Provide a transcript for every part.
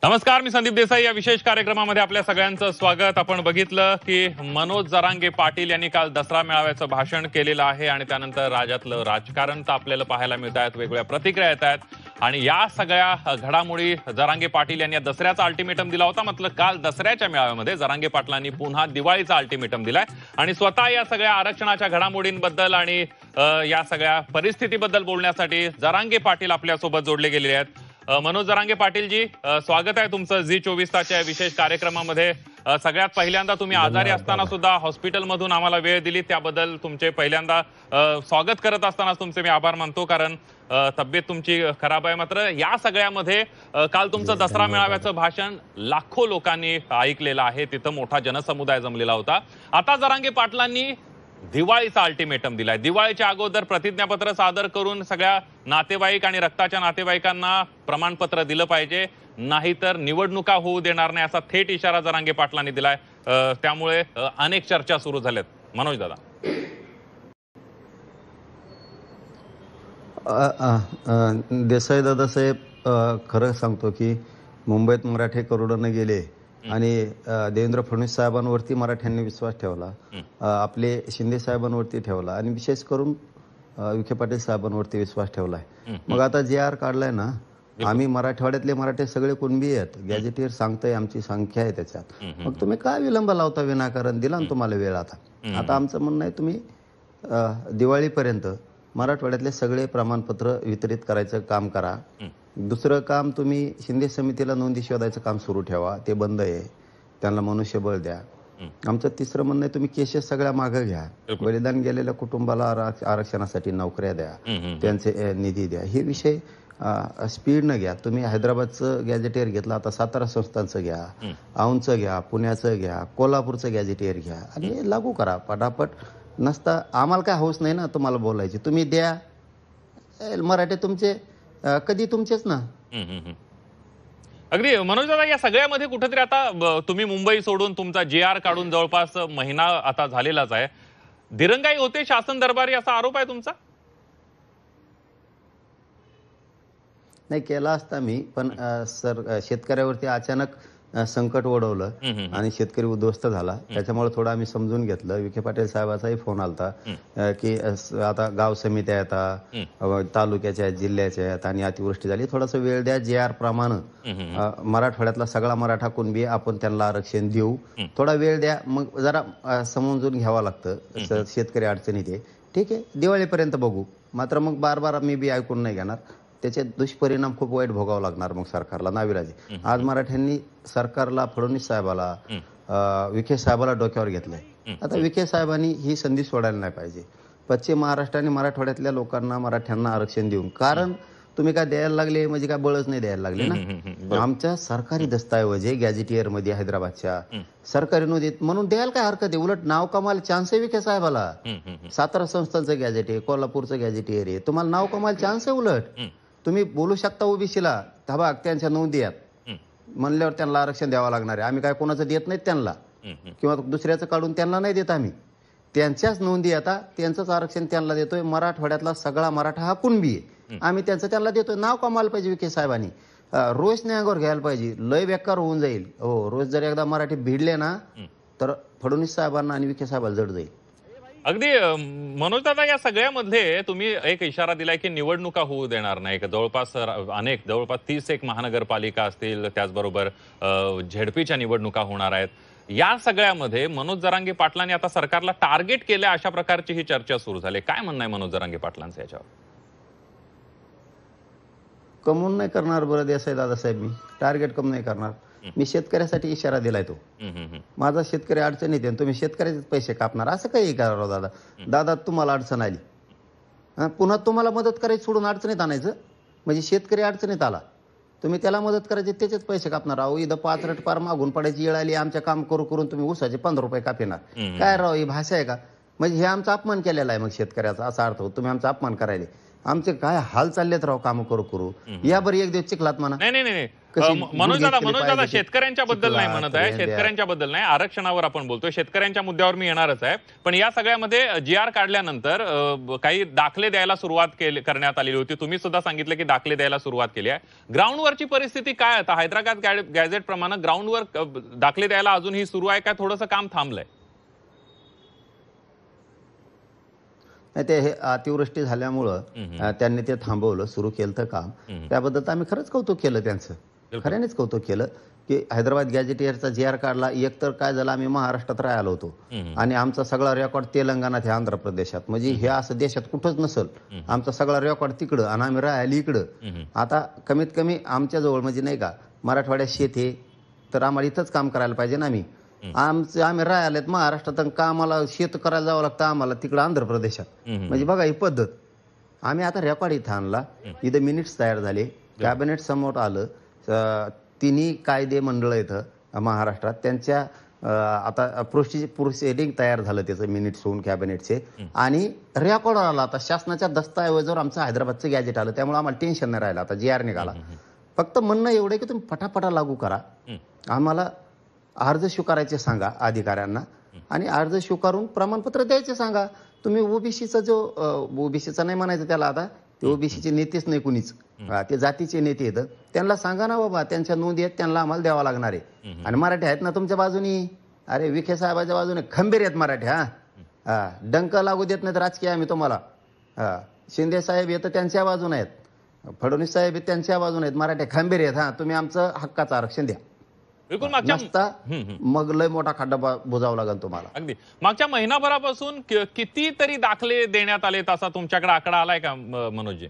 नमस्कार, मी संदीप देसाई. या विशेष कार्यक्रमामध्ये आपल्या सगळ्यांचं स्वागत. आपण बघितलं की मनोज जरांगे पाटील यांनी काल दसरा मेळाव्याचं भाषण केलेलं आहे आणि त्यानंतर राज्यातलं राजकारण तापलेलं पाहायला मिळत आहेत, वेगवेगळ्या प्रतिक्रिया येत आहेत आणि या सगळ्या घडामोडी जरांगे पाटील यांनी दसऱ्याचा अल्टिमेटम दिला होता. मात्र काल दसऱ्याच्या मेळाव्यामध्ये जरांगे पाटलांनी पुन्हा दिवाळीचा अल्टिमेटम दिलाय आणि स्वतः या सगळ्या आरक्षणाच्या घडामोडींबद्दल आणि या सगळ्या परिस्थितीबद्दल बोलण्यासाठी जरांगे पाटील आपल्यासोबत जोडले गेलेले आहेत. मनोज जरांगे पाटील जी, स्वागत आहे तुमचं झी 24 तासच्या विशेष कार्यक्रमामध्ये. सगळ्यात पहिल्यांदा तुम्ही आजारी असताना सुद्धा हॉस्पिटलमधून आम्हाला वेळ दिली, त्याबद्दल तुमचे पहिल्यांदा स्वागत करत असताना तुमचे मी आभार मानतो, कारण तब्येत तुमची खराब आहे. मात्र या सगळ्यामध्ये काल तुमचं दसरा मेळाव्याचं भाषण लाखो लोकांनी ऐकलेलं आहे, तिथं मोठा जनसमुदाय जमलेला होता. आता जरांगे पाटलांनी दिवाळीचा अल्टिमेटम दिलाय. दिवाळीच्या अगोदर प्रतिज्ञापत्र सादर करून सगळ्या नातेवाईक आणि रक्ताच्या नातेवाईकांना प्रमाणपत्र दिलं पाहिजे, नाहीतर निवडणुका होऊ देणार नाही, असा थेट इशारा जरांगे पाटलांनी दिलाय. त्यामुळे अनेक चर्चा सुरू झाल्यात. मनोज दादा, देसाई दादासाहेब, खरं सांगतो की मुंबईत मराठे करोडोने गेले आणि देवेंद्र फडणवीस साहेबांवरती मराठ्यांनी विश्वास ठेवला, आपले शिंदे साहेबांवरती ठेवला आणि विशेष करून विखे पाटील साहेबांवरती विश्वास ठेवलाय. मग आता JR काढलाय ना, आम्ही मराठवाड्यातले मराठे सगळे कुणबी आहेत, गॅजेटियर सांगताय आमची संख्या आहे त्याच्यात. मग तुम्ही काय विलंब लावता विनाकारण? दिला ना तुम्हाला वेळ. आता आमचं म्हणणं आहे, तुम्ही दिवाळीपर्यंत मराठवाड्यातले सगळे प्रमाणपत्र वितरित करायचं काम करा. दुसरं काम, तुम्ही शिंदे समितीला नोंदी शोधायचं काम सुरू ठेवा, ते बंद आहे, त्यांना मनुष्यबळ द्या. आमचं तिसरं म्हणणं आहे, तुम्ही केसेस सगळ्या मागं घ्या, बलिदान गेलेल्या कुटुंबाला आरक्षणासाठी नोकऱ्या द्या, त्यांचे निधी द्या. हे विषय स्पीडनं घ्या. तुम्ही हैदराबादचं गॅजेटियर घेतलं, आता सातारा संस्थांचं घ्या, औंधचं घ्या, पुण्याचं घ्या, कोल्हापूरचं गॅजेटियर घ्या आणि लागू करा पटापट. नसता आम्हाला काय हौस नाही ना तुम्हाला बोलायची, तुम्ही द्या. मराठे तुमचे कधी तुमचेच ना. अगदी मनोज दादा, या सगळ्यामध्ये कुठेतरी आता तुम्ही मुंबई सोडून तुमचा JR काढून जवळपास महिना आता झालेलाच आहे. दिरंगाई होते शासन दरबारी असा आरोप आहे तुमचा? नाही केला असता मी, पण शेतकऱ्यावरती अचानक संकट ओढवलं आणि शेतकरी उद्ध्वस्त झाला, त्याच्यामुळे थोडं आम्ही समजून घेतलं. विखे पाटील साहेबाचाही फोन आलता की आता गाव समित्या आहेत, तालुक्याच्या आहेत, जिल्ह्याच्या आहेत आणि अतिवृष्टी झाली, थोडासा वेळ द्या. JR प्रमाणे मराठवाड्यातला सगळा मराठा कुणबी आपण त्यांना आरक्षण देऊ, थोडा वेळ द्या. मग जरा समजून घ्यावं लागतं, शेतकरी अडचणीत आहे. ठीक आहे, दिवाळीपर्यंत बघू. मात्र मग बार मी बी ऐकून नाही घेणार, त्याचे दुष्परिणाम खूप वाईट भोगावं लागणार मग सरकारला, नाविलाजी. आज मराठ्यांनी सरकारला, फडणवीस साहेबाला, विखे साहेबाला डोक्यावर घेतलंय. आता विखे साहेबांनी ही संधी सोडायला नाही पाहिजे. पश्चिम महाराष्ट्र आणि मराठवाड्यातल्या लोकांना, मराठ्यांना आरक्षण देऊन, कारण तुम्ही काय द्यायला लागले म्हणजे काय बळच नाही द्यायला लागले ना. आमच्या सरकारी दस्तावेज आहे गॅजेटियर मध्ये, हैदराबादच्या सरकारी नोंदीत, म्हणून द्यायला काय हरकत आहे? उलट नाव कमाल चान्स आहे विखे साहेबाला. सातारा संस्थांचं गॅजेट आहे, कोल्हापूरचं गॅजेटियर आहे, तुम्हाला नाव कमाल चान्स आहे. उलट तुम्ही बोलू शकता ओबीसीला, धबाक त्यांच्या नोंदी आहेत म्हणल्यावर त्यांना आरक्षण द्यावं लागणार आहे. आम्ही काय कोणाचं देत नाहीत त्यांना, किंवा दुसऱ्याचं काढून त्यांना नाही देत आम्ही, त्यांच्याच नोंदी आता त्यांचंच आरक्षण त्यांना देतोय. मराठवाड्यातला सगळा मराठा हा कुणबी आहे, आम्ही त्यांचं त्यांना देतोय. नाव कमायला पाहिजे विखे साहेबांनी, रोज न्यायावर घ्यायला पाहिजे, लय बेकार होऊन जाईल. हो, रोज जर एकदा मराठी भिडले ना तर फडणवीस साहेबांना आणि विखे साहेबांना जड जाईल. अगदी मनोज दादा, या सगळ्यामध्ये तुम्ही एक इशारा दिलाय की निवडणुका होऊ देणार नाही. जवळपास 30 महानगरपालिका असतील, त्याचबरोबर झेडपीच्या निवडणुका होणार आहेत. या सगळ्यामध्ये मनोज जरांगे पाटलांनी आता सरकारला टार्गेट केलं, अशा प्रकारची ही चर्चा सुरू झाली. काय म्हणणं आहे मनोज जरांगे पाटलांचं याच्यावर? कमवून नाही करणार बरं देसाई दादासाहेब, मी टार्गेट कम नाही करणार. मी शेतकऱ्यासाठी इशारा दिलाय तो. माझा शेतकरी अडचणीत आहे, तुम्ही शेतकऱ्याचे पैसे कापणार असं काही करा दादा. दादा तुम्हाला अडचण आली, पुन्हा तुम्हाला मदत करायची सोडून अडचणीत आणायचं म्हणजे शेतकरी अडचणीत आला, तुम्ही त्याला मदत करायची, त्याचेच पैसे कापणार. अहो, इथं 5 रट पार मागून पडायची वेळ आली, आमच्या काम करून तुम्ही उसाचे 15 रुपये कापिणार. काय राव, ही भाषा आहे का? म्हणजे हे आमचा अपमान केलेला आहे मग शेतकऱ्याचा, असा अर्थ होतो. तुम्ही आमचा अपमान करायला. आमचे काय हाल चाललेत राव काम करू करू. या बरं एक दिवस चिखलात म्हणा. नाही नाही नाही कशी मनोज दादा गुडघे केली पाहिजे, शेतकऱ्यांच्या बद्दल नाही चिखलात, म्हणत आहे, रेंद्या. शेतकऱ्यांच्या बद्दल नाही, आरक्षणावर आपण बोलतोय, शेतकऱ्यांच्या मुद्द्यावर मी येणारच आहे. पण या सगळ्यामध्ये जी आर काढल्यानंतर काही दाखले द्यायला सुरुवात करण्यात आलेली होती. तुम्ही सुद्धा सांगितलं की दाखले द्यायला सुरुवात केली आहे. ग्राउंडवरची परिस्थिती काय आता हैदराबाद गॅझेट प्रमाणे ग्राउंडवर दाखले द्यायला अजूनही सुरू आहे का, थोडंसं काम थांबलंय? नाही, ते हे अतिवृष्टी झाल्यामुळं त्यांनी ते थांबवलं, सुरू केलं तर काम. त्याबद्दल तर आम्ही खरंच कौतुक केलं त्यांचं, खऱ्यानेच कौतुक केलं की हैदराबाद गॅझेटियरचा जी आर काढला. एक तर काय झालं, आम्ही महाराष्ट्रात राहिलो होतो आणि आमचा सगळा रेकॉर्ड तेलंगणात आहे, आंध्र प्रदेशात, म्हणजे हे असं देशात कुठंच नसल. आमचा सगळा रेकॉर्ड तिकडं आणि आम्ही राहिली इकडं. आता कमीत कमी आमच्या जवळ म्हणजे नाही का मराठवाड्यात शेत आहे, तर आम्हाला इथंच काम करायला पाहिजे ना. आम्ही राहिलेत महाराष्ट्रात, कामाला शेत करायला जावं लागतं आम्हाला तिकडं आंध्र प्रदेशात. म्हणजे बघा ही पद्धत. आम्ही आता रेकॉर्ड इथं आणला, इथं मिनिट्स तयार झाले, कॅबिनेट समोर आलं. तिन्ही कायदे मंडळ इथं महाराष्ट्रात त्यांच्या आता प्रोसिडिंग तयार झालं त्याचं, मिनिट्स होऊन कॅबिनेटचे, आणि रेकॉर्ड आला. आता शासनाच्या दस्ताऐवजावर आमचं हैदराबादचं गॅजेट आलं, त्यामुळे आम्हाला टेन्शन नाही राहिलं. आता जी आर निघाला. फक्त म्हणणं एवढं की तुम्ही पटापटा लागू करा. आम्हाला अर्ज स्वीकारायचे सांगा अधिकाऱ्यांना, आणि अर्ज स्वीकारून प्रमाणपत्र द्यायचे सांगा. तुम्ही ओबीसीचा जो ओबीसीचा नाही म्हणायचं त्याला, आता ते ओबीसीचे नेतेच नाही कुणीच, ते जातीचे नेते आहेत, त्यांना सांगा ना बाबा, त्यांच्या नोंदी आहेत, त्यांना आम्हाला द्यावा लागणार आहे. आणि मराठी आहेत ना तुमच्या बाजूनी, अरे विखे साहेबाच्या बाजूने खंबीर आहेत मराठी. हा, डंक लागू देत नाहीत राजकीय आम्ही तुम्हाला. शिंदे साहेब येतं त्यांच्या बाजूने आहेत, फडणवीस साहेब त्यांच्या बाजूने आहेत, मराठी खंबीर आहेत. तुम्ही आमचं हक्काचं आरक्षण द्या. बिलकुल. मग लय मोठा खड्डा बुजावा लागेल तुम्हाला. अगदी मागच्या महिनाभरापासून कितीतरी दाखले देण्यात आले, असा तुमच्याकडे आकडा आलाय का मनोजजी?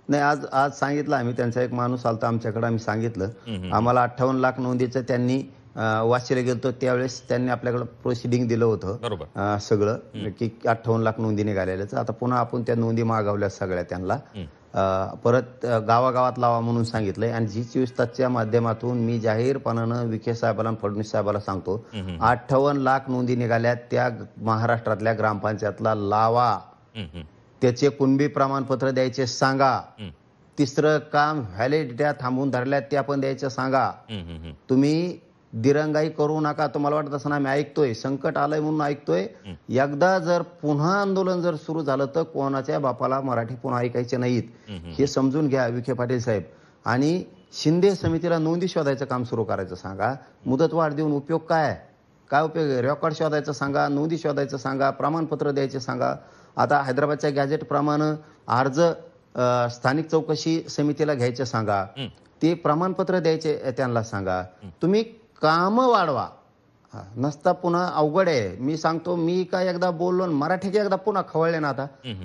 नाही, आज सांगितलं आम्ही, त्यांचा एक माणूस आलता आमच्याकडे, आम्ही सांगितलं आम्हाला 58 लाख नोंदीचं त्यांनी वाचले गेलतो. त्यावेळेस त्यांनी आपल्याकडे प्रोसिडिंग दिलं होतं सगळं की 58 लाख नोंदी निघालेल्याच. आता पुन्हा आपण त्या नोंदी मागवल्या सगळ्या त्यांना, परत गावागावात लावा म्हणून सांगितलंय. आणि जी24 माध्यमातून मी जाहीरपणानं विखे साहेबांना फडणवीस साहेबांना सांगतो, 58 लाख नोंदी निघाल्या, त्या महाराष्ट्रातल्या ग्रामपंचायतला लावा, त्याचे कुणबी प्रमाणपत्र द्यायचे सांगा. तिसरं काम, व्हॅलिडिट्या थांबवून धरल्या त्या पण द्यायचं सांगा. तुम्ही दिरंगाई करू नका. तुम्हाला वाटत असं आम्ही ऐकतोय, संकट आलंय म्हणून ऐकतोय. एकदा जर पुन्हा आंदोलन जर सुरू झालं तर कोणाच्या बापाला मराठी पुन्हा ऐकायचे नाहीत, हे समजून घ्या विखे पाटील साहेब. आणि शिंदे समितीला नोंदी शोधायचं काम सुरू करायचं सांगा. मुदतवाढ देऊन उपयोग काय उपयोग? रेकॉर्ड शोधायचं सांगा, नोंदी शोधायचं सांगा, प्रमाणपत्र द्यायचे सांगा. आता हैदराबादच्या गॅजेट प्रमाणे अर्ज स्थानिक चौकशी समितीला घ्यायचे सांगा, ते प्रमाणपत्र द्यायचे त्यांना सांगा. तुम्ही काम वाढवा. नसता पुन्हा अवघड आहे. मी सांगतो, मी काय एकदा बोललो मराठीचे एकदा पुन्हा खवळले ना,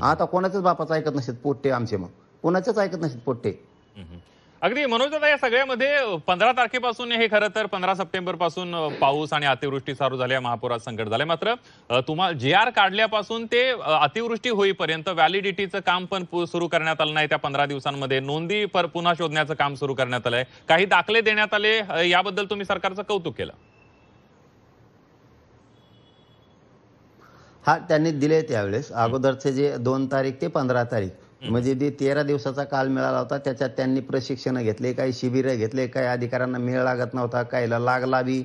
आता कोणाच्याच बापाचं ऐकत नसत पोट्टे आमचे, मग कोणाच्याच ऐकत नसत पोट्टे. अगदी मनोज दादा, या सगळ्यामध्ये 15 तारखेपासून, हे खरं तर 15 सप्टेंबर पासून पाऊस आणि अतिवृष्टी चालू झाली, महापुरात संकट झालंय. मात्र तुम्हाला जी आर काढल्यापासून ते अतिवृष्टी होईपर्यंत व्हॅलिडिटीचं काम पण सुरू करण्यात आलं नाही. त्या 15 दिवसांमध्ये नोंदी पुन्हा शोधण्याचं काम सुरू करण्यात आलंय, काही दाखले देण्यात आले, याबद्दल तुम्ही सरकारचं कौतुक केलं. त्यांनी दिले त्यावेळेस. अगोदरचे जे 2 तारीख ते 15 तारीख, म्हणजे 13 दिवसाचा काल मिळाला होता. त्याच्यात त्यांनी प्रशिक्षण घेतले, काही शिबिरं घेतले, काही अधिकाऱ्यांना मेळ लागत नव्हता, काहीला लागला बी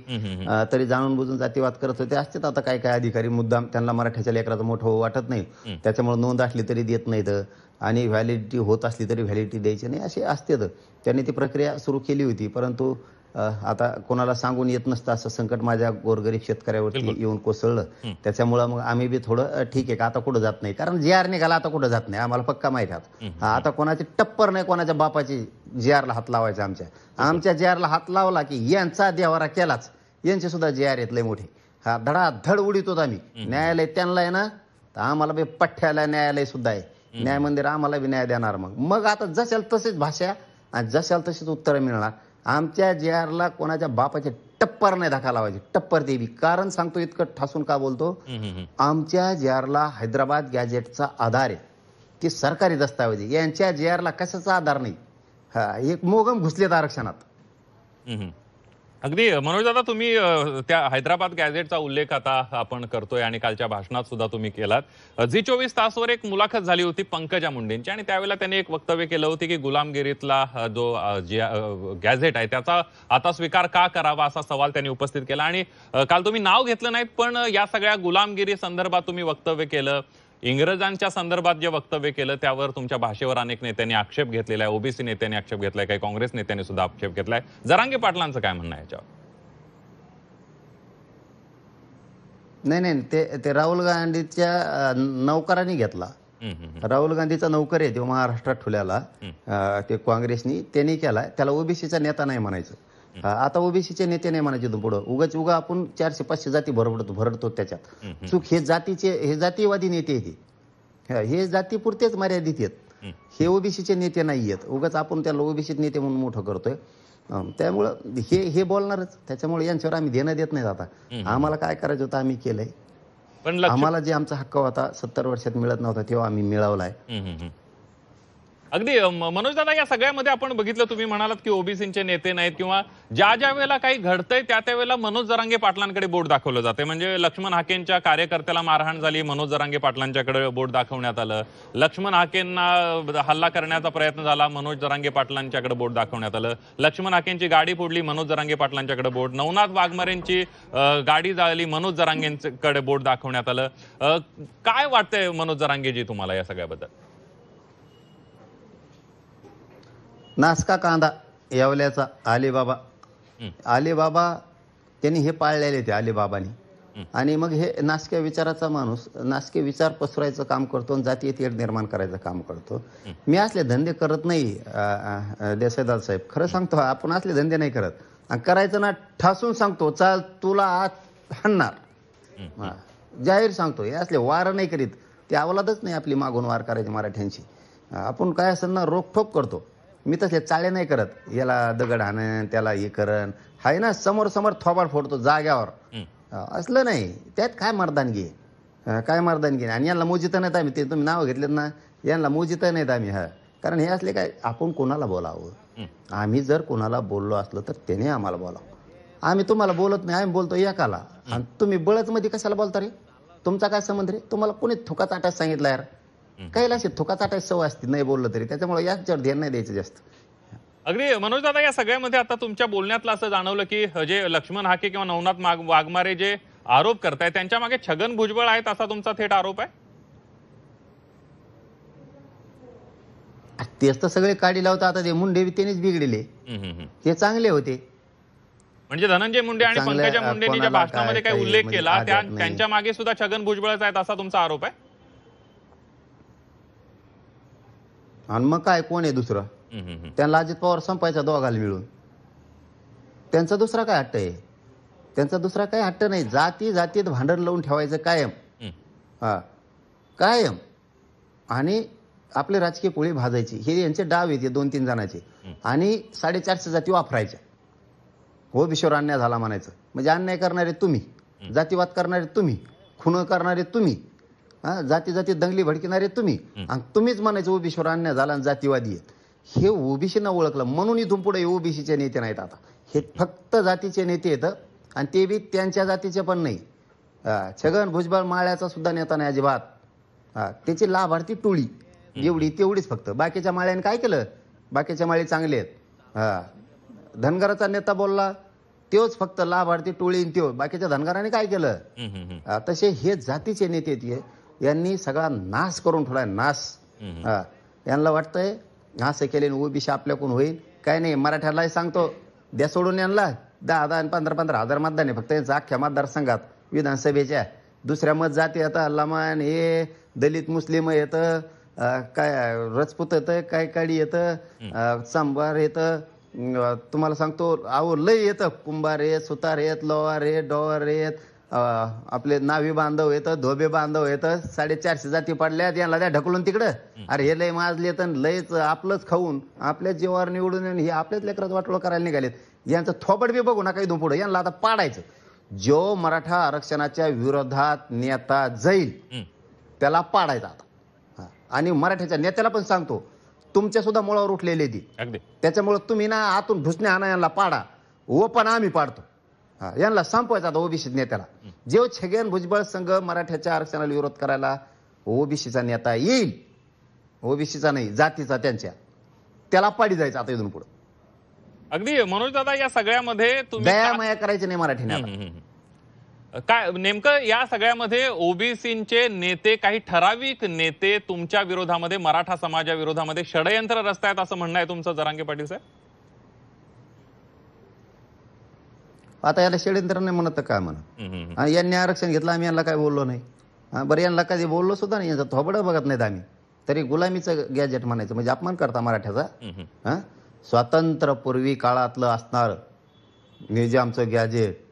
तरी जाणून बुजून जातीवाद करत होते. असतात आता काही अधिकारी मुद्दाम, त्यांना मराठ्याच्या लेकराचं मोठं वाटत नाही, त्याच्यामुळे नोंद असली तरी देत नाहीत, आणि व्हॅलिडिटी होत असली तरी व्हॅलिडिटी द्यायची नाही, असे असतात. त्यांनी ती प्रक्रिया सुरू केली होती. परंतु आता कोणाला सांगून येत नसतं असं संकट माझ्या गोरगरीब शेतकऱ्यावरती येऊन कोसळलं. त्याच्यामुळं मग आम्ही बी थोडं ठीक आहे का आता कुठं जात नाही, कारण जी आर निघाला, आता कुठं जात नाही, आम्हाला पक्का माहिती आहे. आता कोणाची टप्पर नाही, कोणाच्या बापाची जी आरला हात लावायचा. आमच्या जी आरला हात लावला की यांचा देवारा केलाच, यांचे सुद्धा जी आर येतले मोठे. धडाधड उडीतो आम्ही. न्यायालय त्यांना आहे ना, तर आम्हाला बी पठ्ठ्याला न्यायालय सुद्धा आहे, न्याय मंदिर आम्हाला बी न्याय देणार. मग आता जशाल तशीच भाषा आणि जशाल तशीच उत्तरं मिळणार. आमच्या जे आरला कोणाच्या बापाचे टप्पर नाही धक्का लावायची, टप्पर देवी. कारण सांगतो, इतकं ठासून का बोलतो, आमच्या जे आरला हैदराबाद गॅजेटचा आधार आहे, ते सरकारी दस्तावेज. यांच्या जे आरला कशाचा आधार नाही. एक मोगम घुसलेत आरक्षणात. अगदी मनोज दादा, तुम्ही त्या हैदराबाद गॅझेटचा उल्लेख आता आपण करतोय आणि कालच्या भाषणात सुद्धा तुम्ही केलात. झी 24 तासवर एक मुलाखत झाली होती पंकजा मुंडेंची आणि त्यावेळेला त्यांनी एक वक्तव्य केलं होतं की गुलामगिरीतला जो गॅझेट आहे त्याचा आता स्वीकार का करावा असा सवाल त्यांनी उपस्थित केला. आणि काल तुम्ही नाव घेतलं नाहीत, पण या सगळ्या गुलामगिरी संदर्भात तुम्ही वक्तव्य केलं. इंग्रजांच्या संदर्भात जे वक्तव्य केलं त्यावर तुमच्या भाषेवर अनेक नेत्यांनी आक्षेप घेतलेला आहे. ओबीसी नेत्यांनी आक्षेप घेतलाय, काही काँग्रेस नेत्यांनी सुद्धा आक्षेप घेतलाय. जरांगे पाटलांचं काय म्हणणं आहे याच्यावर? नाही, ते राहुल गांधीच्या नौकरांनी घेतला. राहुल गांधीचा नौकर आहे तो महाराष्ट्रात ठुल्याला ते काँग्रेसनी त्यांनी केलाय. त्याला ओबीसीचा नेता नाही म्हणायचं. आता ओबीसीचे नेते नाही म्हणायचे तो पुढं. उगा आपण 400-500 जाती भरडतो त्याच्यात. चूक हे जातीवादी नेते आहेत. हे जातीपुरतेच मर्यादित आहेत. हे ओबीसीचे नेते नाही आहेत. उगाच आपण त्याला ओबीसी नेते म्हणून मोठं करतोय. त्यामुळं हे बोलणारच. त्याच्यामुळे यांच्यावर आम्ही देणं देत नाही. आता आम्हाला काय करायचं होतं आम्ही केलंय. पण आम्हाला जे आमचा हक्क होता 70 वर्षात मिळत नव्हता तेव्हा आम्ही मिळवलाय. अगदी मनोज दादा, या सगळ्यामध्ये आपण बघितलं, तुम्ही म्हणालात की ओबीसीचे नेते नाहीत किंवा ज्या वेळेला काही घडतंय त्या वेळेला मनोज जरांगे पाटलांकडे बोट दाखवलं जाते. म्हणजे लक्ष्मण हाकेंच्या कार्यकर्त्याला मारहाण झाली, मनोज जरांगे पाटलांच्याकडे बोट दाखवण्यात आलं. लक्ष्मण हाकेंना हल्ला करण्याचा प्रयत्न झाला, मनोज जरांगे पाटलांच्याकडे बोट दाखवण्यात आलं. लक्ष्मण हाकेंची गाडी फोडली, मनोज जरांगे पाटलांच्याकडे बोट. नवनाथ वाघमारेंची गाडी जाळली, मनोज जरांगेंकडे बोट दाखवण्यात आलं. काय वाटतंय मनोज जरांगेजी तुम्हाला या सगळ्याबद्दल? नासका कांदा येवल्याचा अलीबाबा त्यांनी हे पाळलेले ते अलीबाबांनी. आणि मग हे नासक्या विचाराचा माणूस नासके विचार पसरायचं काम करतो आणि जातीय तेढ निर्माण करायचं काम करतो. मी असले धंदे करत नाही देसाईदार साहेब, खरं सांगतो. आपण असले धंदे नाही करत. आणि करायचं ना ठासून सांगतो, चाल तुला आत हाणणार, जाहीर सांगतो. हे असले वार नाही करीत. ते अवलादच नाही आपली मागून वार करायची मराठ्यांची. आपण काय असेल ना रोखठोक करतो. मी तसले चाळे नाही करत. याला दगड हाणन, त्याला हे करण, हाय ना समोर थोबाड फोडतो जाग्यावर. असलं नाही. त्यात काय मर्दानगी आणि यांना मोजित नाहीत आम्ही. ते तुम्ही नाव घेतलेत ना, यांना मोजित नाहीत आम्ही. कारण हे असले काय आपण कोणाला बोलावं. आम्ही जर कोणाला बोललो असलं तर त्याने आम्हाला बोलावं. आम्ही तुम्हाला बोलत नाही, आम्ही बोलतो एकाला. आणि तुम्ही बळच मध्ये कशाला बोलता रे? तुमचा काय संबंध रे? तुम्हाला कोणी थुका चाटायला सांगितलं यार? काही अशी थुका चाटायची सवय असते नाही बोललं तरी. त्याच्यामुळे याच्यावर ध्यान नाही द्यायचं जास्त. अगदी मनोज दादा, या सगळ्यामध्ये आता तुमच्या बोलण्यातलं असं जाणवलं की जे लक्ष्मण हाके किंवा नवनाथ वाघमारे जे आरोप करतायत त्यांच्या मागे छगन भुजबळ आहेत असा तुमचा थेट आरोप आहे? तेच तर सगळे काढी लावतात. आता ते मुंडे त्यांनीच बिघडले. ते चांगले होते. म्हणजे धनंजय मुंडे आणि पंकजा मुंडेंनी ज्या भाषणामध्ये काही उल्लेख केला त्यांच्या मागे सुद्धा छगन भुजबळच आहेत असा तुमचा आरोप आहे? आणि मग काय कोण आहे दुसरं? त्यांना अजित पवार संपायचा दोघाला मिळून. त्यांचा दुसरा काय हट्ट आहे? त्यांचा दुसरा काय हट्ट नाही. जातीत भांडण लावून ठेवायचं कायम. कायम. आणि आपले राजकीय पोळी भाजायची. हे यांचे डाव येते 2-3 जणांचे. आणि 450 जाती वापरायच्या. ओबीसीवर अन्याय झाला म्हणायचं. म्हणजे अन्याय करणारे तुम्ही, जातीवाद करणारे तुम्ही, खून करणारे तुम्ही, जाती दंगली भडकिणारे तुम्ही. आणि तुम्हीच म्हणायचं ओबीसीवर अन्याय झाला आणि जातीवादी आहेत. हे ओबीसीनं ओळखलं म्हणून इथून पुढे ओबीसीचे नेते नाहीत आता. हे फक्त जातीचे नेते आहेत. आणि ते बी त्यांच्या जातीचे पण नाही. छगन भुजबळ माळ्याचा सुद्धा नेता नाही अजिबात. त्याची लाभार्थी टोळी एवढी तेवढीच फक्त. बाकीच्या माळ्याने काय केलं? बाकीच्या माळी चांगले आहेत. धनगराचा नेता बोलला तोच फक्त लाभार्थी टोळी त्यो. बाकीच्या धनगराने काय केलं? तसे हे जातीचे नेते आहेत. यांनी सगळा नाश करून ठेवलाय. नाश. यांना वाटतंय असं केले ओबीसी आपल्याकडून होईल. काय नाही. मराठ्यालाही सांगतो द्या सोडून. यांना 10,000 आणि 15,000 हजार मतदान आहे फक्त यांचं अख्ख्या मतदारसंघात विधानसभेच्या. दुसऱ्या मत जाती येतं, लमान हे दलित मुस्लिम येतं, काय रजपूत येतं, काय काडी येतं, सांबार येतं. तुम्हाला सांगतो अहो लय येतं. कुंभार येत, सुतार येत, लोहार येत, डोवार येत, आपले नावी बांधव येतं, धोबे बांधव येतं. 450 जाती पडल्यात. यांना द्या ढकलून तिकडं. अरे हे लय माजले तर लयच आपलंच खाऊन आपल्याच जीवावर निवडून हे आपल्याच लेकरात वाटोळं करायला निघालेत. यांचं थोबड बी बघू नका इथून पुढे. यांना आता पाडायचं. जो मराठा आरक्षणाच्या विरोधात नेता जाईल त्याला पाडायचा आता. आणि मराठ्याच्या नेत्याला पण सांगतो तुमच्या सुद्धा मुळावर उठलेले ती. त्याच्यामुळे तुम्ही ना आतून ढुसणे आणा यांना पाडा. ओपन आम्ही पाडतो. यांना संपवायचा आता ओबीसी नेत्याला. जेव्हा छगन भुजबळ संघ मराठ्याच्या आरक्षणाला विरोध करायला ओबीसीचा नेता येईल, ओबीसीचा नाही जातीचा त्यांच्या, त्याला पाडी जायचं आता इथून पुढे. अगदी मनोज दादा, या सगळ्यामध्ये तुम्ही दया माया करायची नाही मराठीने आता. काय नेमकं या सगळ्यामध्ये ओबीसीचे नेते, काही ठराविक नेते तुमच्या विरोधामध्ये, मराठा समाजाविरोधामध्ये षडयंत्र रचतायत असं म्हणणं आहे तुमचं, जरांगे पाटील साहेब? आता याला षडयंत्र नाही म्हणत तर काय म्हणा. यांनी आरक्षण घेतलं, आम्ही यांना काय बोललो नाही. बरं, यांना कधी बोललो सुद्धा नाही, यांचं थोबडं बघत नाहीत आम्ही, तरी गुलामीचं गॅजेट म्हणायचं म्हणजे अपमान करता मराठ्याचा. स्वातंत्र्यपूर्वी काळातलं असणार निजामचं गॅजेट,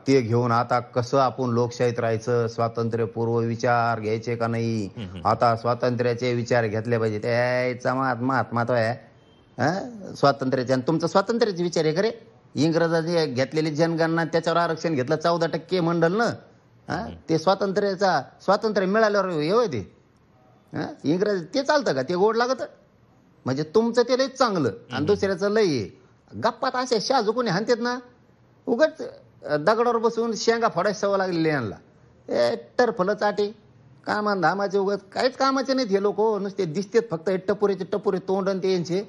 ते घेऊन आता कसं आपण लोकशाहीत राहायचं, स्वातंत्र्यपूर्व विचार घ्यायचे का नाही, आता स्वातंत्र्याचे विचार घेतले पाहिजे. त्याचा महात्मा तो आहे स्वातंत्र्याचे. आणि तुमचं स्वातंत्र्याचे विचार आहे खरे. इंग्रजांनी घेतलेली जनगणना त्याच्यावर आरक्षण घेतलं 14% मंडल ना. ते स्वातंत्र्य मिळाल्यावर हे ते इंग्रज ते चालतं का? ते गोड लागत म्हणजे तुमचं ते लयच चांगलं आणि दुसऱ्याचं लय गप्पात अशा शाजू कोणी हाणतात ना, उगाच दगडावर बसून शेंगा फोडायची सवय लागलेली यांना. टरफलं चाटे कामा धामाचे, उगाच काहीच कामाचे नाहीत हे लोक. नुसते दिसतेत फक्त टपुरे तोंड आणि ते यांचे.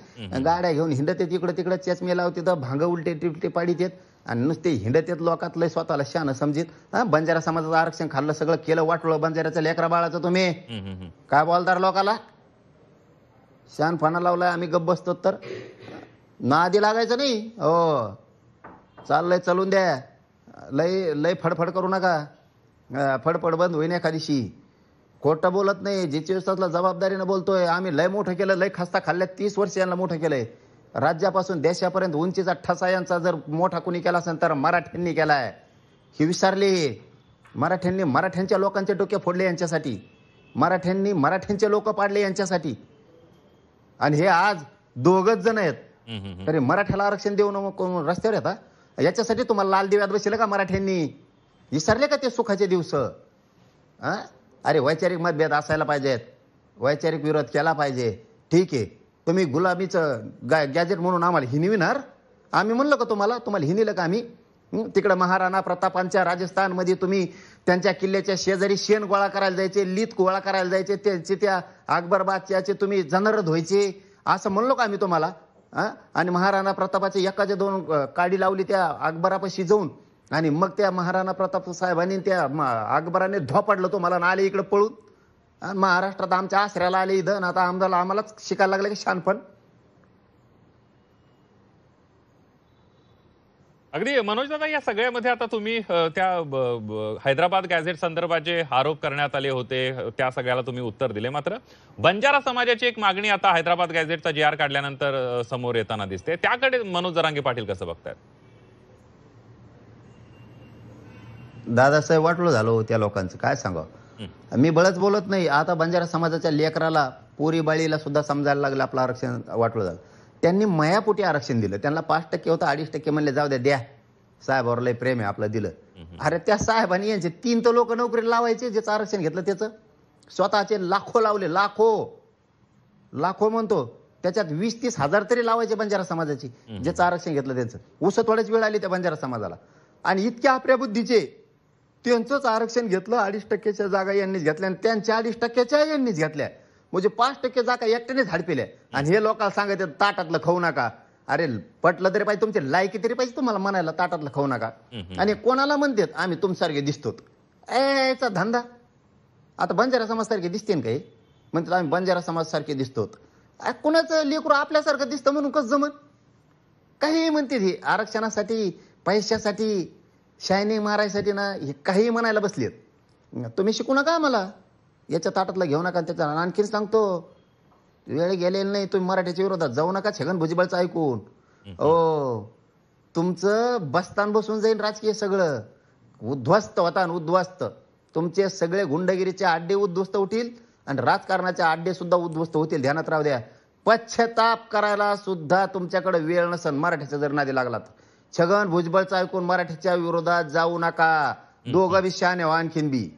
गाड्या घेऊन हिंडत येत इकडे तिकडे, चष्मे लावतात, भांग उलटे टिलटे पाडीत येत आणि नुसते हिंडत येत लोकात लय स्वतःला शान समजित. बंजारा समाजाचं आरक्षण खाल्लं, सगळं केलं वाटलं बंजाऱ्याचं लेकरा बाळाचं. तुम्ही काय बोलतार लोकाला? शानपणा लावलाय, आम्ही गप्प बसतो तर नादी लागायचं नाही. हो चाललंय, चालून द्या. लय फडफड करू नका, फडफड बंद होईन एखादीशी. खोटं बोलत नाही, जे 24 तासला जबाबदारीनं बोलतोय. आम्ही लय मोठं केलं, लय खस्ता खाल्ल्या, 30 वर्ष यांना मोठं केलंय. राज्यापासून देशापर्यंत उंचीचा ठसा यांचा जर मोठा कुणी केला असेल तर मराठ्यांनी केलाय. हे विसरले. मराठ्यांनी मराठ्यांच्या लोकांचे डोके फोडले यांच्यासाठी, मराठ्यांनी मराठ्यांचे लोक पाडले यांच्यासाठी. आणि हे आज दोघच जण आहेत तरी मराठ्याला आरक्षण देऊन रस्त्यावर येतात. याच्यासाठी तुम्हाला लाल दिव्यात बसले का मराठ्यांनी? विसरले का ते सुखाचे दिवस? अरे वैचारिक मतभेद असायला पाहिजेत, वैचारिक विरोध केला पाहिजे. ठीक आहे, तुम्ही गुलाबीचं गॅजेट म्हणून आम्हाला हिनविणार? आम्ही म्हणलं का तुम्हाला हिनीलं का आम्ही? तिकडे महाराणा प्रतापांच्या राजस्थानमध्ये तुम्ही त्यांच्या किल्ल्याच्या शेजारी शेण गोळा करायला जायचे, लीत गोळा करायला जायचे, त्यांचे त्या अकबरबादच्याचे तुम्ही जनरद व्हायचे, असं म्हणलो का आम्ही तुम्हाला? आणि महाराणा प्रतापाचे एकाचे 2 काडी लावली त्या अकबरापाशी जाऊन, आणि मग त्या महाराणा प्रताप साहेबांनी त्या अकबराने धोपाडलं तुम्हाला आणि आले इकडे पळून. महाराष्ट्रात आमच्या आश्रयाला आले इथं, आता आम्हालाच शिकायला लागले की शानपण. अगदी मनोज दादा, या सगळ्यामध्ये आता तुम्ही त्या हैदराबाद गॅझेट संदर्भात जे आरोप करण्यात आले होते त्या सगळ्याला तुम्ही उत्तर दिले. मात्र बंजारा समाजाची एक मागणी आता हैदराबाद गॅझेटचा GR काढल्यानंतर समोर येताना दिसते, त्याकडे मनोज जरांगे पाटील कसं बघतायत? दादासाहेब वाटलं झालो त्या लोकांचं, काय सांगावं. मी बळच बोलत नाही. आता बंजारा समाजाच्या लेकराला, पोरी बाळीला सुद्धा समजायला लागलं आपलं आरक्षण वाटलं झालं. त्यांनी मयापोटी आरक्षण दिलं. त्यांना 5% होतं, 2.5% म्हणले जाऊ द्या साहेबावर लय प्रेम आहे आपलं, दिलं. अरे त्या साहेबांनी यांचे 3 तर लोक नोकरी लावायचे, ज्याचं आरक्षण घेतलं त्याचं. स्वतःचे लाखो लावले, लाखो म्हणतो, त्याच्यात 20-30 हजार तरी लावायचे बंजारा समाजाची, ज्याचं आरक्षण घेतलं त्यांचं. उसं थोड्याच वेळ आली त्या बंजारा समाजाला. आणि इतक्या आपल्या बुद्धीचे त्यांचंच आरक्षण घेतलं, 2.5%च्या जागा यांनीच घेतल्या आणि त्यांच्या 2.5%च्या यांनीच घेतल्या. म्हणजे 5% जागा एकट्यानेच झाडपिल्या. आणि हे लोकांना सांगायचं ताटातलं खाऊ नका. अरे पटलं तरी पाहिजे, तुमची लायकी तरी पाहिजे तुम्हाला म्हणायला ताटातलं खाऊ नका. आणि कोणाला म्हणतात आम्ही तुमच्यासारखे दिसतो, याचा धंदा. आता बंजारा समाज सारखे दिसते काही म्हणतात, आम्ही बंजारा समाज सारखे दिसतो. कोणाचं लेकरू आपल्यासारखं दिसतं म्हणून कसं जमत? काही म्हणते हे आरक्षणासाठी, पैशासाठी, शायनिंग मारायसाठी ना, हे काही म्हणायला बसलेत. तुम्ही शिकू नका मला, याच्या ताटातला घेऊ नका. त्याच्या आणखीन सांगतो, वेळ गेलेला नाही, तुम्ही मराठीच्या विरोधात जाऊ नका छगन भुजबळचं ऐकून. तुमचं बसतान बसून जाईल राजकीय सगळं उद्ध्वस्त होता. उद्ध्वस्त तुमचे सगळे गुंडगिरीचे अड्डे उद्ध्वस्त होतील आणि राजकारणाचे अड्डे सुद्धा उद्ध्वस्त होतील. ध्यानात राहू द्या. पश्चाताप करायला सुद्धा तुमच्याकडे वेळ नसन मराठीचा जर नादी लागलात. छगन भुजबळचं ऐकून मराठीच्या विरोधात जाऊ नका. दोघं बी शहाणे व्हा आणखीन बी.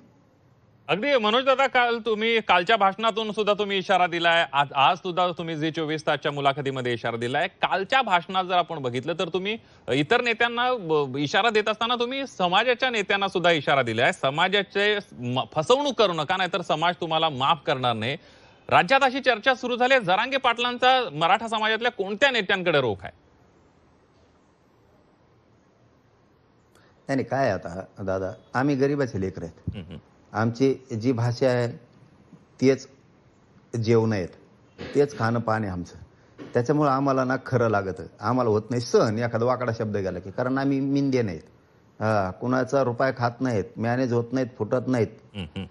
अगदी मनोज दादा, कालच्या भाषणातून सुद्धा तुम्ही इशारा दिलाय, आज सुद्धा तुम्ही झी 24 तासच्या मुलाखतीमध्ये इशारा दिलाय. कालच्या भाषणात जर आपण बघितलं तर तुम्ही इतर नेत्यांना इशारा देत असताना तुम्ही समाजाच्या नेत्यांना सुद्धा इशारा दिलाय. समाजाचे फसवणूक करू नका, नाहीतर समाज तुम्हाला माफ करणार नाही. राज्यात अशी चर्चा सुरू झाली, जरांगे पाटलांचा मराठा समाजातल्या कोणत्या नेत्यांकडे रोख आहे? नाही काय आता दादा, आम्ही गरीबाचे लेकर आहेत. आमची जी भाषा आहे तेच जेवण आहेत, तेच खाणं पाणी आमचं. त्याच्यामुळं आम्हाला ना खरं लागतं, आम्हाला होत नाही सहन एखादा वाकडा शब्द गेला की. कारण आम्ही मिंदे नाहीत, कुणाचा रुपया खात नाहीत, मॅनेज होत नाहीत, फुटत नाहीत.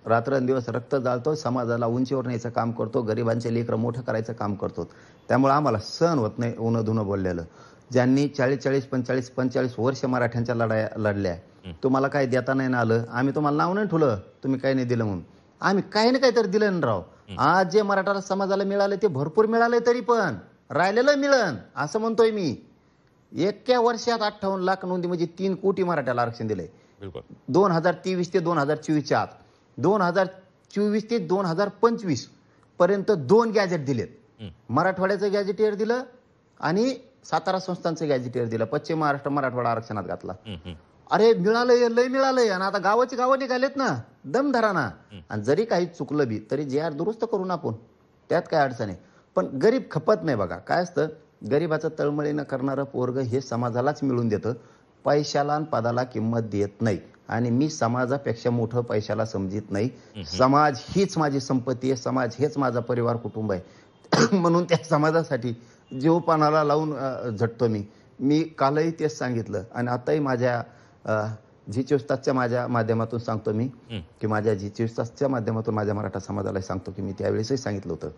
रात्रंदिवस रक्त जाळतो, समाजाला उंचीवर न्यायचं काम करतो, गरिबांचे लेकरं मोठं करायचं काम करतो. त्यामुळे आम्हाला सहन होत नाही उनं धुनं बोललेलं. ज्यांनी 40, 45 वर्ष मराठ्यांच्या लढाया लढल्या, तुम्हाला काही देता नाही ना आलं, आम्ही तुम्हाला नाव नाही ठेवलं तुम्ही काही नाही दिलं म्हणून. आम्ही काही ना काहीतरी दिलं ना राव. आज जे मराठा समाजाला मिळालं ते भरपूर मिळालंय, तरी पण राहिलेलं मिळन असं म्हणतोय मी. एका वर्षात 58 लाख नोंदी म्हणजे 3 कोटी मराठ्याला आरक्षण दिलंय. 2023 ते 2024च्या आत, 2024 ते 2025 पर्यंत 2 गॅजेट दिलेत. मराठवाड्याचं गॅजेटियर दिलं आणि सातारा संस्थांचं गॅजेटियर दिलं. पश्चिम महाराष्ट्र मराठवाडा आरक्षणात घातला. अरे मिळालंय, लय मिळालंय. आणि आता गावाची गावं निघालेत ना, दम धरा ना. आणि जरी काही चुकलं बी तरी जे दुरुस्त करून आपण, त्यात काय अडचण आहे. पण गरीब खपत नाही. बघा काय असतं, गरीबाचं तळमळीनं करणारं पोरग हे समाजालाच मिळून देतं, पैशाला आणि पदाला किंमत देत नाही. आणि मी समाजापेक्षा मोठं पैशाला समजित नाही. समाज हीच माझी संपत्ती आहे, समाज हेच माझा परिवार कुटुंब आहे. म्हणून त्या समाजासाठी जीवपानाला लावून झटतो मी कालही तेच सांगितलं आणि आताही माझ्या झी 24 तासच्या माझ्या माध्यमातून सांगतो मी की माझ्या झी 24 तासच्या माध्यमातून माझ्या मराठा समाजाला सांगतो की मी त्यावेळेसही सांगितलं होतं,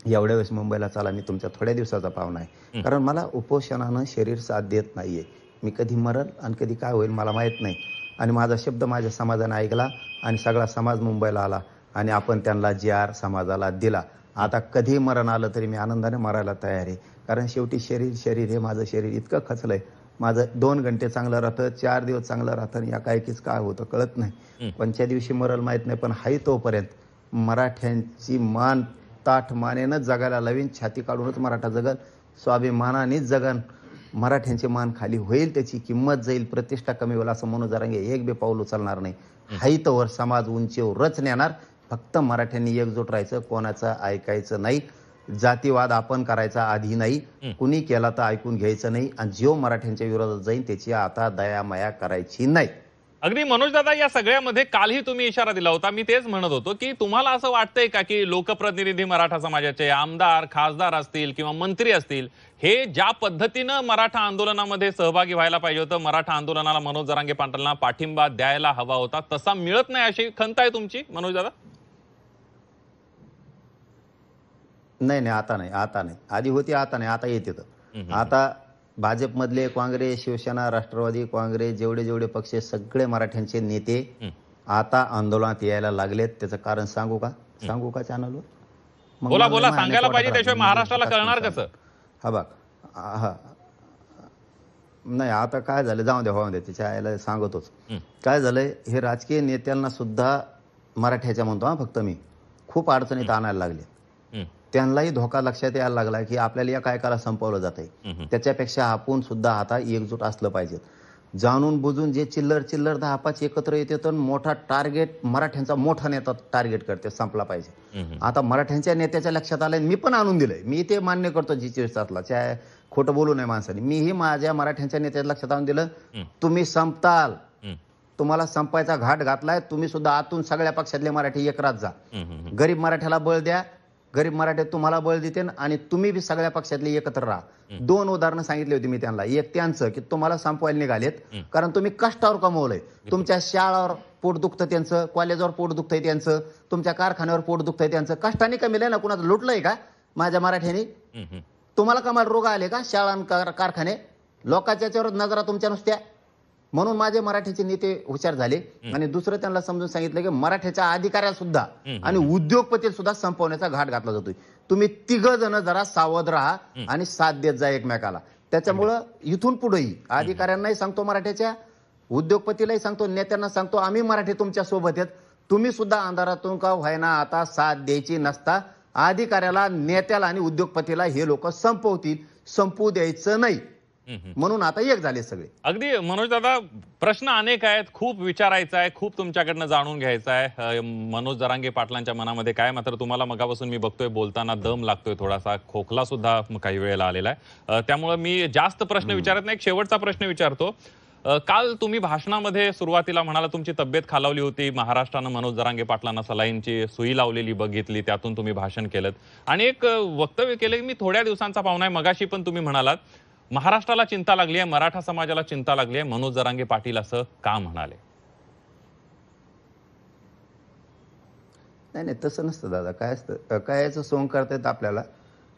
एवढ्या वेळेस मुंबईला चला, मी तुमच्या थोड्या दिवसाचा पाहुणा आहे. कारण मला उपोषणानं शरीर साथ देत नाहीये. मी कधी मरल आणि कधी काय होईल मला माहीत नाही. आणि माझा शब्द माझ्या समाजाने ऐकला आणि सगळा समाज मुंबईला आला आणि आपण त्यांना GR समाजाला दिला. आता कधी मरण आलं तरी मी आनंदाने मरायला तयार आहे. कारण शेवटी शरीर हे माझं शरीर इतकं खचलंय. माझं 2 घंटे चांगलं राहतं, 4 दिवस चांगलं राहतं आणि एकाएकीच काय होतं कळत नाही. पंचव्या दिवशी मरल माहीत नाही, पण हाही तोपर्यंत मराठ्यांची मान ताठ मानेनं जगायला लावीन. छाती काढूनच मराठा जगल, स्वाभिमानानेच जगन. मराठ्यांची मान खाली होईल, त्याची किंमत जाईल, प्रतिष्ठा कमी होईल. असं मनोज जरांगे एक बी पाऊल उचलणार नाही. हाही तोवर समाज उंचीवरच नेणार. फक्त मराठ्यांनी एकजूट राहायचं, कोणाचं ऐकायचं नाही. जातीवाद आपण करायचा आधी नाही, कुणी केला तर ऐकून घ्यायचं नाही. आणि जो मराठ्यांच्या विरोधात जाईल त्याची आता दयामाया करायची नाही. अगदी मनोज दादा, या सगळ्यामध्ये कालही तुम्ही इशारा दिला होता. मी तेच म्हणत होतो की तुम्हाला असं वाटतंय का की लोकप्रतिनिधी मराठा समाजाचे आमदार, खासदार असतील किंवा मंत्री असतील, हे ज्या पद्धतीनं मराठा आंदोलनामध्ये सहभागी व्हायला पाहिजे होतं, मराठा आंदोलनाला मनोज जरांगे पाटलांना पाठिंबा द्यायला हवा होता, तसा मिळत नाही अशी खंत आहे तुमची मनोज दादा? नाही, आता नाही. आधी होती, आता नाही. आता येते तर आता भाजपमधले काँग्रेस, शिवसेना, राष्ट्रवादी काँग्रेस, जेवढे पक्ष, सगळे मराठ्यांचे नेते आता आंदोलनात यायला लागलेत. त्याचं कारण सांगू का चॅनलवर? बोला, सांगायला पाहिजे, त्याशिवाय महाराष्ट्राला कळणार कसं? नाही आता काय झालं, जाऊ द्या, त्याच्या आईला सांगतोच. काय झालंय, हे राजकीय नेत्यांना सुद्धा मराठ्याच्या म्हणतो फक्त मी, खूप अडचणीत आणायला लागले. त्यांनाही धोका लक्षात यायला लागला की आपल्याला एका एकाला संपवलं जात आहे. त्याच्यापेक्षा आपण सुद्धा आता एकजूट असलं पाहिजे. जाणून बुजून जे चिल्लर 10-5 एकत्र येते तर मोठा टार्गेट, मराठ्यांचा मोठा नेता टार्गेट करते, संपला पाहिजे. आता मराठ्यांच्या नेत्याच्या लक्षात आलंय, मी पण आणून दिलंय. मी ते मान्य करतो झी 24 तासला, चाहे खोटं बोलू नये माणसाने. मीही माझ्या मराठ्यांच्या नेत्याच्या लक्षात आणून दिलं, तुम्ही संपताल, तुम्हाला संपायचा घाट घातलाय. तुम्ही सुद्धा आतून सगळ्या पक्षातले मराठी एकरात जा. गरीब मराठ्याला बळ द्या, गरीब मराठे तुम्हाला बळ देते आणि तुम्ही बी सगळ्या पक्षातले एकत्र राहा. 2 उदाहरणं सांगितली होती मी त्यांना. एक त्यांचं की तुम्हाला संपवायला निघालेत कारण तुम्ही कष्टावर कमवलंय. तुमच्या शाळावर पोट दुखतं त्यांचं, कॉलेजवर पोट दुखतंय त्यांचं, तुमच्या कारखान्यावर पोट दुखतंय त्यांचं. कष्टाने कमीलंय ना, कुणाचं लुटलंय का माझ्या मराठ्यांनी? तुम्हाला कमाल रोग आले का? शाळा कारखाने, लोकांच्या याच्यावर नजरा तुमच्या नुसत्या. म्हणून माझे मराठीचे नेते हुशार झाले. आणि दुसरं त्यांना समजून सांगितलं की मराठ्याच्या अधिकाऱ्या सुद्धा आणि उद्योगपती सुद्धा संपवण्याचा घाट घातला जातोय. तुम्ही 3 जण जरा सावध राहा आणि साथ देत जा एकमेकाला. त्याच्यामुळं इथून पुढेही अधिकाऱ्यांनाही सांगतो, मराठ्याच्या उद्योगपतीलाही सांगतो, नेत्यांना सांगतो, आम्ही मराठी तुमच्या सोबत आहेत. तुम्ही सुद्धा अंधारातून का व्हायना आता साथ द्यायची नसता. अधिकाऱ्याला, नेत्याला आणि उद्योगपतीला हे लोक संपवतील, संपू द्यायचं नाही. म्हणून आता एक झाले सगळे. अगदी मनोज दादा, प्रश्न अनेक आहेत, खूप विचारायचं आहे, खूप तुमच्याकडनं जाणून घ्यायचं आहे. मनोज जरांगे पाटलांच्या मनामध्ये काय, मात्र तुम्हाला मगापासून मी बघतोय बोलताना दम लागतोय, थोडासा खोकला सुद्धा काही वेळेला आलेला आहे. त्यामुळे मी जास्त प्रश्न विचारत नाही, एक शेवटचा प्रश्न विचारतो. काल तुम्ही भाषणामध्ये सुरुवातीला म्हणाला तुमची तब्येत खालावली होती, महाराष्ट्रानं मनोज जरांगे पाटलांना सलाईनची सुई लावलेली बघितली, त्यातून तुम्ही भाषण केलं आणि एक वक्तव्य केलं, मी थोड्या दिवसांचा पाहुणा आहे. मगाशी पण तुम्ही म्हणालात महाराष्ट्राला चिंता लागली आहे, मराठा समाजाला चिंता लागली आहे, मनोज जरांगे पाटील असं का म्हणाले? नाही नाही, तसं नसतं दादा. काय असतं, काय याचं सोंग करता येतं आपल्याला,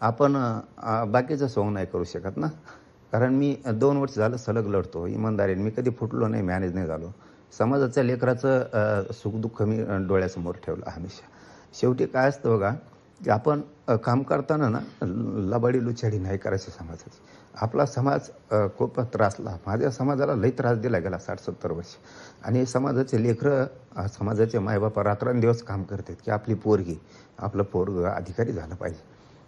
आपण बाकीचं सोंग नाही करू शकत ना. कारण मी 2 वर्ष झालं सलग लढतो इमानदारीने. मी कधी फुटलो नाही, मॅनेज नाही झालो. समाजाच्या लेकराचं सुखदुःख मी डोळ्यासमोर ठेवलं हमेशा. शेवटी काय असतं बघा, की आपण काम करताना ना लबाडी लुचाडी नाही करायची समाजाची. आपला समाज खूप त्रासला, माझ्या समाजाला लई त्रास दिला गेला 60-70 वर्ष. आणि समाजाचे लेकरं, समाजाचे मायबापा रात्रंदिवस काम करतात की आपली पोरगी, आपलं पोरग अधिकारी झालं पाहिजे.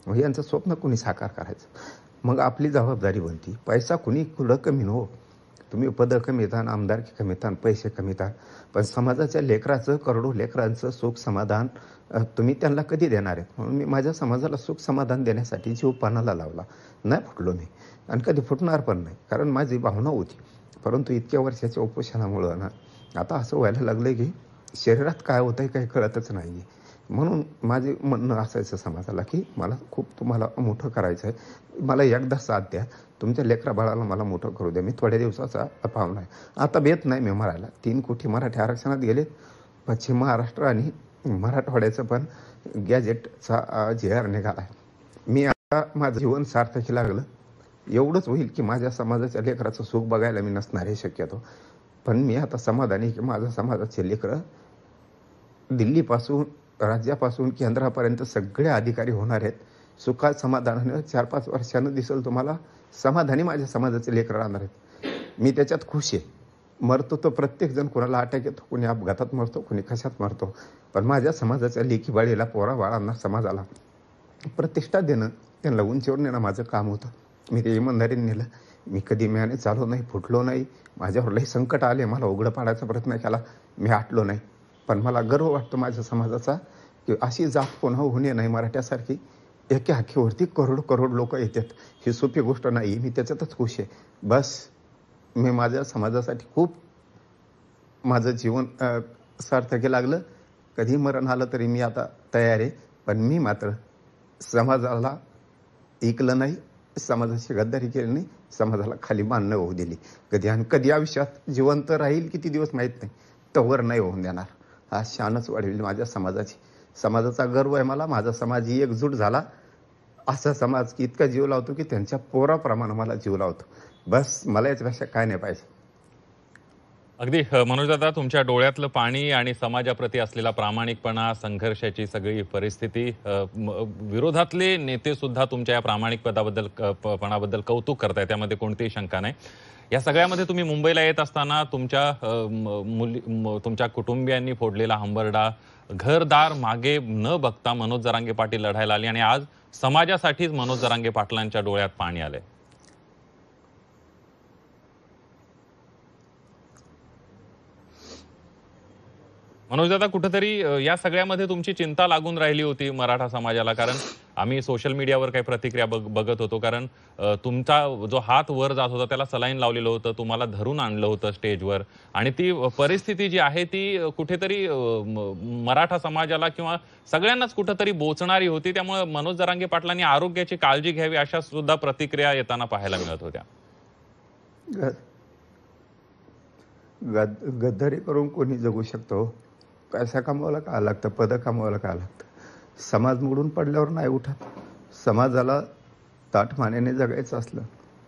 मग यांचं स्वप्न कुणी साकार करायचं. मग आपली जबाबदारी बनती. पैसा कुणी कुठं कमी हो, तुम्ही पदं कमी येतात, आमदारकी कमी येतात, पैसे कमी येतात, पण समाजाच्या लेकराचं, करोडो लेकरांचं सुख समाधान तुम्ही त्यांना कधी देणार आहेत. म्हणून मी माझ्या समाजाला सुख समाधान देण्यासाठी जीव पानाला लावला. नाही फुटलो मी आणि कधी फुटणार पण नाही, कारण माझी भावना होती. परंतु इतक्या वर्षाच्या उपोषणामुळं ना आता असं व्हायला लागलं की शरीरात काय होतंय काही कळतच नाही. म्हणून माझे म्हणणं असायचं समाजाला की मला खूप तुम्हाला मोठं करायचं आहे, मला एकदा साथ द्या, तुमच्या लेकरा बाळाला मला मोठं करू द्या. मी थोड्या दिवसाचा पाहुणा आहे, आता बेत नाही मी मरायला. 3 कोटी मराठी आरक्षणात गेलेत. पश्चिम महाराष्ट्र आणि मराठवाड्याचं पण गॅजेटचा JR निघाला आहे. मी आता माझं जीवन सार्थकी लागलं. एवढंच होईल की माझ्या समाजाच्या लेकराचं सुख बघायला मी नसणार हे शक्यतो. पण मी आता समाधानी की माझ्या समाजाचे लेकरं दिल्लीपासून, राज्यापासून केंद्रापर्यंत सगळे अधिकारी होणार आहेत. सुखात समाधानानं 4-5 वर्षानं दिसेल तुम्हाला, समाधानी माझ्या समाजाचे लेकरं राहणार आहेत. मी त्याच्यात खुश आहे. मरतो तर प्रत्येकजण, कोणाला अटॅक येतो, कोणी अपघातात मरतो, कोणी कशात मरतो, पण माझ्या समाजाच्या लेकीबाळीला, पोराबाळांना, समाजाला प्रतिष्ठा देणं, त्यांना उंचीवर नेणं माझं काम होतं. मी ते इमानदारीने नेलं. मी कधी म्याने चालू नाही, फुटलो नाही. माझ्यावर लई संकट आले, मला उघडं पाडायचा प्रयत्न केला, मी हटलो नाही. पण मला गर्व वाटतो माझ्या समाजाचा की अशी जात पुन्हा होणे नाही मराठ्यासारखी. एका हाकेवरती करोड लोक येतात, ही सोपी गोष्ट नाही. मी त्याच्यातच खुश आहे. बस मी माझ्या समाजासाठी खूप माझं जीवन सार्थकी लागलं. कधी मरण आलं तरी मी आता तयार आहे. पण मी मात्र समाजाला ऐकलं नाही, समाजाची गद्दारी केली नाही, समाजाला खाली मान न होऊ दिली कधी. आणि कधी आयुष्यात जिवंत राहील किती दिवस माहीत नाही, तवर नाही होऊन देणार. हा शानच वाढविली माझ्या समाजाची. समाजाचा गर्व आहे मला. माझा समाज एकजूट झाला, असा समाज की इतका जीव लावतो की त्यांच्या पोराप्रमाणे मला जीव लावतो. बस मला याच्यापेक्षा काय नाही पाहिजे. अगदी मनोज दादा, तुमच्या डोळ्यातलं पाणी आणि समाजाप्रती असलेला प्रामाणिकपणा, संघर्षाची सगळी परिस्थिती, विरोधातले नेते सुद्धा तुमच्या या प्रामाणिकपणाबद्दल कौतुक करताय, त्यामध्ये कोणतीही शंका नाही. या सगळ्यामध्ये तुम्ही मुंबईला येत असताना तुमच्या कुटुंबियांनी फोडलेला हंबरडा, घरदार मागे न बघता मनोज जरांगे पाटील लढायला आले आणि आज समाजासाठीच मनोज जरांगे पाटलांच्या डोळ्यात पाणी आलंय. मनोज दादा, कुठेतरी या सगळ्यामध्ये तुमची चिंता लागून राहिली होती मराठा समाजाला, कारण आम्ही सोशल मीडियावर काही प्रतिक्रिया बघत होतो. कारण तुमचा जो हात वर जात होता त्याला सलाईन लावलेलं होतं, तुम्हाला धरून आणलं होतं स्टेजवर, आणि ती परिस्थिती जी आहे ती कुठेतरी मराठा समाजाला किंवा सगळ्यांनाच कुठेतरी बोचणारी होती. त्यामुळे मनोज जरांगे पाटलांनी आरोग्याची काळजी घ्यावी अशा सुद्धा प्रतिक्रिया येताना पाहायला मिळत होत्या. गद्दारी करून कोणी जगू शकतो? पैसा कमवायला काय लागतं, पदं कमवायला काय लागतं? समाज मोडून पडल्यावर नाही उठत. समाजाला ताठमानेने जगायचं असलं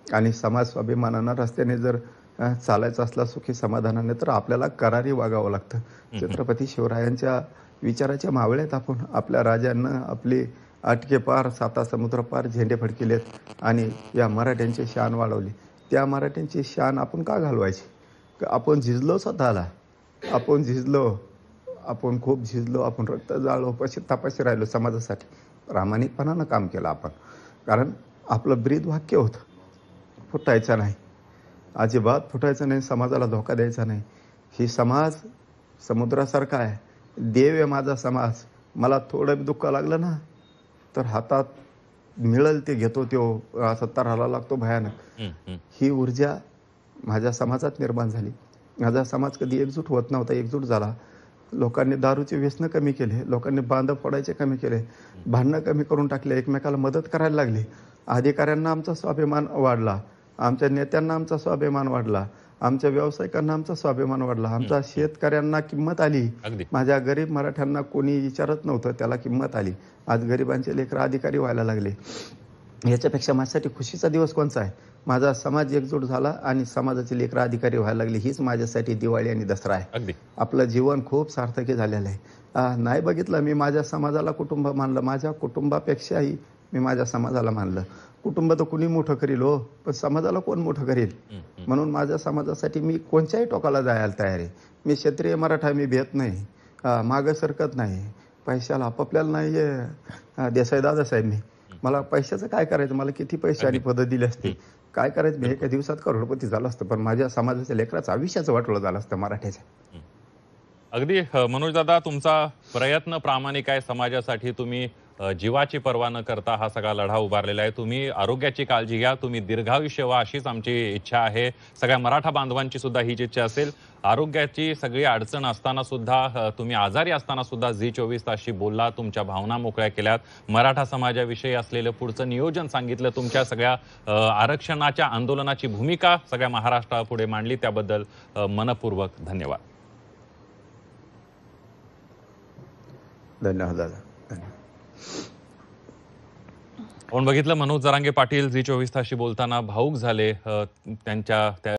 आणि समाज स्वाभिमानानं रस्त्याने जर चालायचं असला सुखी समाधानाने, तर आपल्याला करारी वागावं लागतं. छत्रपती शिवरायांच्या विचाराच्या मावळ्यात आपण आपल्या राजांना आपले आटके पार, 7 समुद्र पार झेंडे फडकिलेत आणि या मराठ्यांची शान वाढवली. त्या मराठ्यांची शान आपण का घालवायची? आपण झिजलो स्वतःला, आपण झिजलो. आपण खूप झिजलो, आपण रक्त जाळलो, पश्चात्तापाशी राहिलो समाजासाठी. प्रामाणिकपणानं काम केलं आपण. कारण आपलं ब्रीद वाक्य होतं, फुटायचं नाही, अजिबात फुटायचं नाही, समाजाला धोका द्यायचा नाही. ही समाज समुद्रासारखा आहे. देव आहे माझा समाज. मला थोडं दुःख लागलं ना, तर हातात मिळेल ते घेतो, तो असा तऱ्हाला लागतो भयानक. ही ऊर्जा माझ्या समाजात निर्माण झाली. माझा समाज कधी एकजूट होत नव्हता, एकजूट झाला. लोकांनी दारूचे व्यसनं कमी केले, लोकांनी बांध फोडायचे कमी केले, भांडणं कमी करून टाकले, एकमेकाला मदत करायला लागले. अधिकाऱ्यांना आमचा स्वाभिमान वाढला, आमच्या नेत्यांना आमचा स्वाभिमान वाढला, आमच्या व्यावसायिकांना आमचा स्वाभिमान वाढला, आमच्या शेतकऱ्यांना किंमत आली. माझ्या गरीब मराठ्यांना कोणी विचारत नव्हतं, त्याला किंमत आली. आज गरिबांचे लेकरं अधिकारी व्हायला लागले. याच्यापेक्षा माझ्यासाठी खुशीचा दिवस कोणता आहे? माझा समाज एकजूट झाला आणि समाजाचे लेकरं अधिकारी व्हायला लागले. हीच माझ्यासाठी दिवाळी आणि दसरा आहे. आपलं जीवन खूप सार्थकी झालेलं आहे. नाही बघितलं, मी माझ्या समाजाला कुटुंब मानलं, माझ्या कुटुंबापेक्षाही मी माझ्या समाजाला मानलं. कुटुंब तर कुणी मोठं करील हो, पण समाजाला कोण मोठं करील? म्हणून माझ्या समाजासाठी मी कोणत्याही टोकाला जायला तयार आहे. मी क्षत्रिय मराठा, मी भेट नाही, मागं सरकत नाही, पैशाला आपापल्याला नाही आहे. देसाई दादासाहेब, मला पैशाचं काय करायचं? मला किती पैसे आणि पदं दिली असते, काय करायचं? मी एका दिवसात करोडपती झालं असतं, पण माझ्या समाजाच्या लेकराचं आयुष्याचं वाटोळं झालं असतं मराठ्याच्या. अगदी मनोज दादा, तुमचा प्रयत्न प्रामाणिक आहे. समाजासाठी तुम्ही जीवाची पर्वा न करता हा सगळा लढा उभारलेला आहे. तुम्ही आरोग्याची काळजी घ्या, तुम्ही दीर्घायुष्य व्हा, अशीच आमची इच्छा आहे. सगळ्या मराठा बांधवांची सुद्धा हीच इच्छा असेल. आरोग्याची सगळी अडचण असताना सुद्धा, तुम्ही आजारी असताना सुद्धा झी 24 तासशी बोलला, तुमच्या भावना मोकळ्या केल्यात, मराठा समाजाविषयी असलेलं पुढचं नियोजन सांगितलं, तुमच्या सगळ्या आरक्षणाच्या आंदोलनाची भूमिका सगळ्या महाराष्ट्रापुढे मांडली, त्याबद्दल मनपूर्वक धन्यवाद. धन्यवाद दादा. धन्यवाद. आपण बघितलं मनोज जरांगे पाटील झी 24 तासशी बोलताना भाऊक झाले. त्यांच्या